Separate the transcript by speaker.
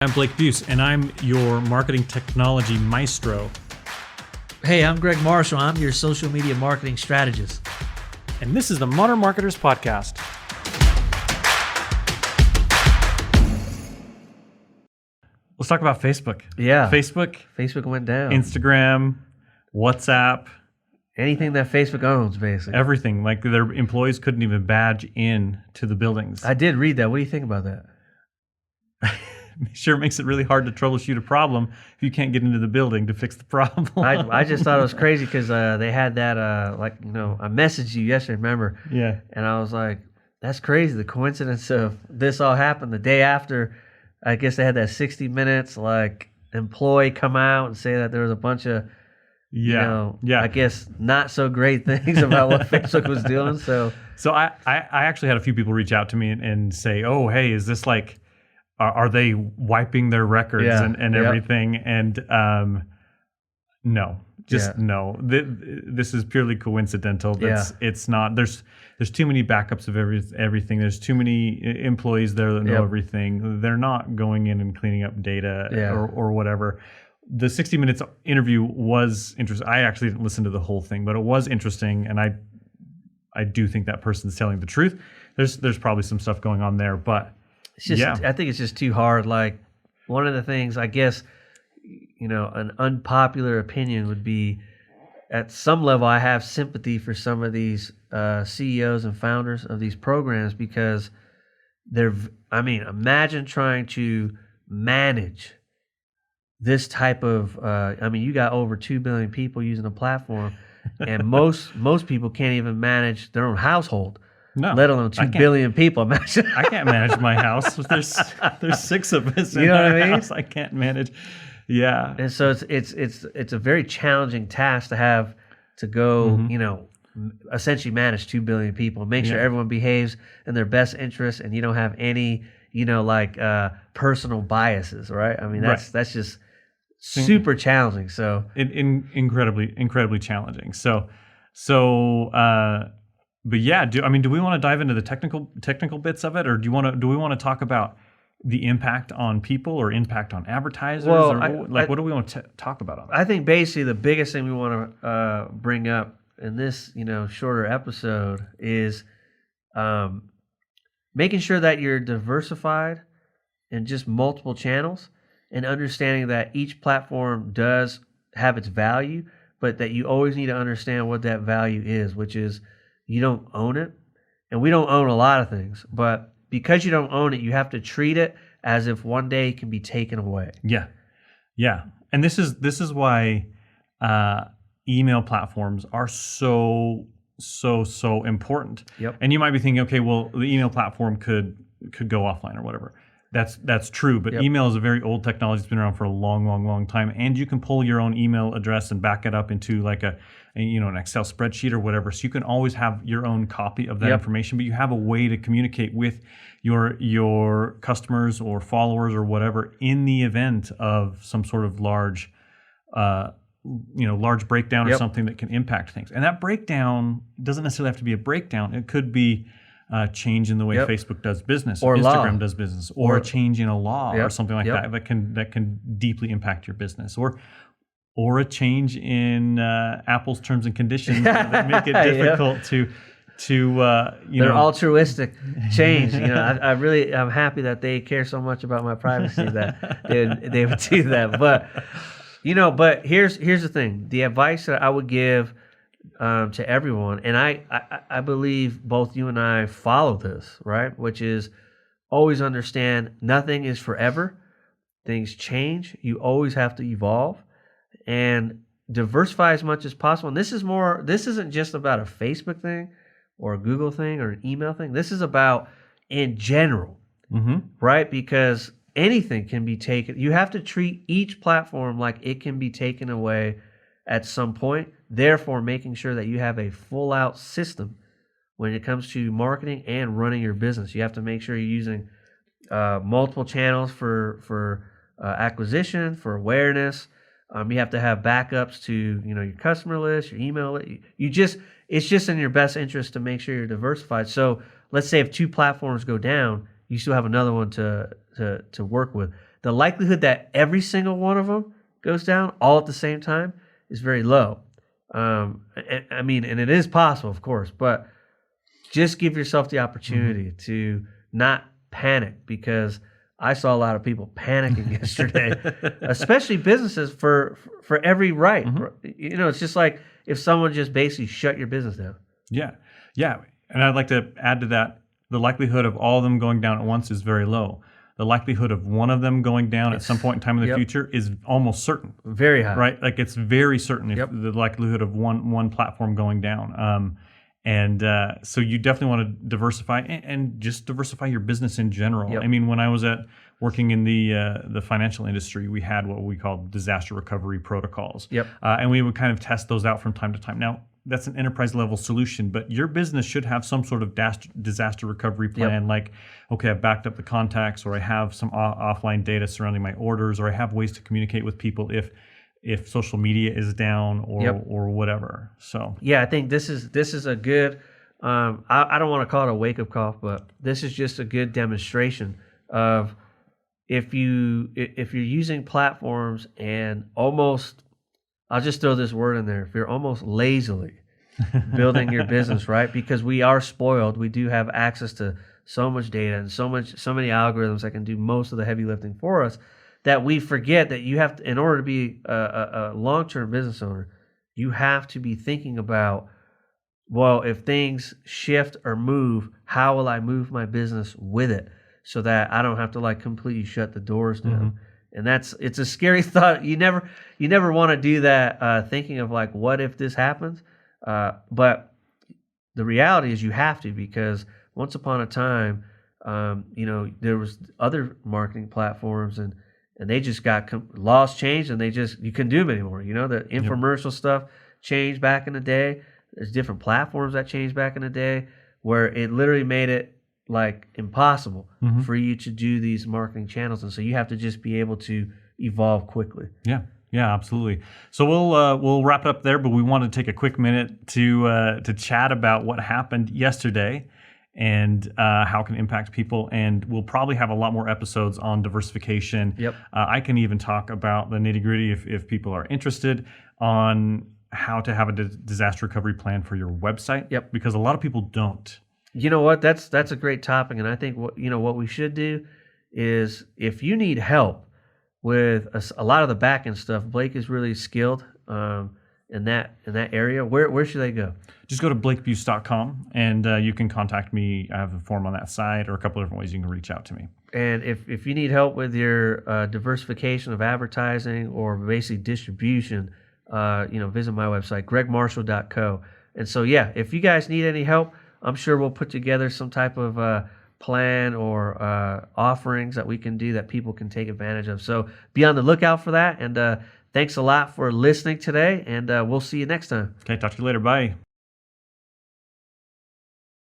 Speaker 1: I'm Blake Buse, and I'm your marketing technology maestro.
Speaker 2: Hey, I'm Greg Marshall. I'm your social media marketing strategist.
Speaker 1: And this is the Modern Marketers Podcast. Let's talk about Facebook.
Speaker 2: Yeah.
Speaker 1: Facebook
Speaker 2: went down.
Speaker 1: Instagram, WhatsApp.
Speaker 2: Anything that Facebook owns, basically.
Speaker 1: Everything. Like their employees couldn't even badge in to the buildings.
Speaker 2: I did read that. What do you think about that?
Speaker 1: Sure makes it really hard to troubleshoot a problem if you can't get into the building to fix the problem.
Speaker 2: I just thought it was crazy because they had that, I messaged you yesterday, remember?
Speaker 1: Yeah.
Speaker 2: And I was like, that's crazy. The coincidence of this all happened the day after. I guess they had that 60 Minutes, employee come out and say that there was a bunch of, I guess not so great things about what Facebook was doing. So
Speaker 1: I actually had a few people reach out to me and say, oh, hey, is this are they wiping their records and everything? And no, no. This is purely coincidental. It's not. There's too many backups of everything. There's too many employees there that know everything. They're not going in and cleaning up data or whatever. The 60 Minutes interview was interesting. I actually didn't listen to the whole thing, but it was interesting, and I do think that person's telling the truth. There's probably some stuff going on there, but.
Speaker 2: It's just, I think it's just too hard. One of the things, I guess, an unpopular opinion would be, at some level, I have sympathy for some of these CEOs and founders of these programs because imagine trying to manage this type of, you got over 2 billion people using the platform, and most people can't even manage their own household.
Speaker 1: No,
Speaker 2: let alone 2 billion people. Imagine.
Speaker 1: I can't manage my house. There's 6 of us in
Speaker 2: you know
Speaker 1: our
Speaker 2: what I mean?
Speaker 1: house. I can't manage. Yeah.
Speaker 2: And so it's a very challenging task to have to go, essentially manage 2 billion people and make sure everyone behaves in their best interest, and you don't have any, personal biases, right? I mean, that's just super challenging. So
Speaker 1: incredibly challenging. But yeah, do we want to dive into the technical bits of it, or do we want to talk about the impact on people or impact on advertisers?
Speaker 2: Well,
Speaker 1: what do we want to talk about on that?
Speaker 2: I think basically the biggest thing we want to bring up in this shorter episode is making sure that you're diversified in just multiple channels, and understanding that each platform does have its value, but that you always need to understand what that value is, which is you don't own it. And we don't own a lot of things, but because you don't own it, you have to treat it as if one day it can be taken away.
Speaker 1: Yeah. And this is why email platforms are so important.
Speaker 2: Yep.
Speaker 1: And you might be thinking, okay, well, the email platform could go offline or whatever. That's true, but email is a very old technology. It's been around for a long time, and you can pull your own email address and back it up into an Excel spreadsheet or whatever. So you can always have your own copy of that information, but you have a way to communicate with your customers or followers or whatever in the event of some sort of large breakdown or something that can impact things. And that breakdown doesn't necessarily have to be a breakdown. It could be change in the way Facebook does business, or Instagram does business, or a change in a law or something like that can deeply impact your business, or a change in Apple's terms and conditions that make it difficult to
Speaker 2: They're altruistic change. I'm happy that they care so much about my privacy that they would do that. But here's the thing: the advice that I would give to everyone, and I believe both you and I follow this, right? Which is always understand nothing is forever. Things change. You always have to evolve and diversify as much as possible. And this isn't just about a Facebook thing or a Google thing or an email thing. This is about in general, right? Because anything can be taken. You have to treat each platform like it can be taken away at some point. Therefore, making sure that you have a full-out system when it comes to marketing and running your business. You have to make sure you're using multiple channels for acquisition, for awareness. You have to have backups to your customer list, your email list. It's just in your best interest to make sure you're diversified. So let's say if 2 platforms go down, you still have another one to work with. the likelihood that every single one of them goes down all at the same time is very low. And it is possible, of course, but just give yourself the opportunity to not panic, because I saw a lot of people panicking yesterday, especially businesses for every right. It's just like if someone just basically shut your business down.
Speaker 1: Yeah. And I'd like to add to that, the likelihood of all of them going down at once is very low. The likelihood of one of them going down at some point in time in the future is almost certain.
Speaker 2: Very high.
Speaker 1: Right? Like it's very certain if the likelihood of one platform going down. So you definitely want to diversify and just diversify your business in general. I mean, when I was working in the financial industry, we had what we call disaster recovery protocols. And we would kind of test those out from time to time. Now, that's an enterprise level solution, but your business should have some sort of disaster recovery plan. Like, okay, I've backed up the contacts, or I have some offline data surrounding my orders, or I have ways to communicate with people if social media is down or whatever. So
Speaker 2: I think this is a good, I don't want to call it a wake up call, but this is just a good demonstration of if you're using platforms and almost, I'll just throw this word in there, if you're almost lazily building your business, right? Because we are spoiled. We do have access to so much data and so many algorithms that can do most of the heavy lifting for us, that we forget that you have to, in order to be a long-term business owner, you have to be thinking about, well, if things shift or move, how will I move my business with it so that I don't have to like completely shut the doors down? And it's a scary thought. You never want to do that, thinking of like, what if this happens? But the reality is you have to, because once upon a time, there was other marketing platforms and they just got laws changed and you couldn't do them anymore. The infomercial stuff changed back in the day. There's different platforms that changed back in the day where it literally made it like impossible for you to do these marketing channels, and so you have to just be able to evolve quickly.
Speaker 1: Yeah, absolutely. So we'll wrap it up there, but we want to take a quick minute to chat about what happened yesterday and how it can impact people. And we'll probably have a lot more episodes on diversification. I can even talk about the nitty gritty if people are interested on how to have a disaster recovery plan for your website. Because a lot of people don't.
Speaker 2: You know what? That's a great topic, and I think what we should do is, if you need help with a lot of the back end stuff, Blake is really skilled in that area. Where should they go?
Speaker 1: Just go to blakebuse.com and you can contact me. I have a form on that site, or a couple of different ways you can reach out to me.
Speaker 2: And if you need help with your diversification of advertising or basically distribution, visit my website, gregmarshall.co. And so if you guys need any help, I'm sure we'll put together some type of plan or offerings that we can do that people can take advantage of. So be on the lookout for that. And thanks a lot for listening today, and we'll see you next time.
Speaker 1: Okay, talk to you later. Bye.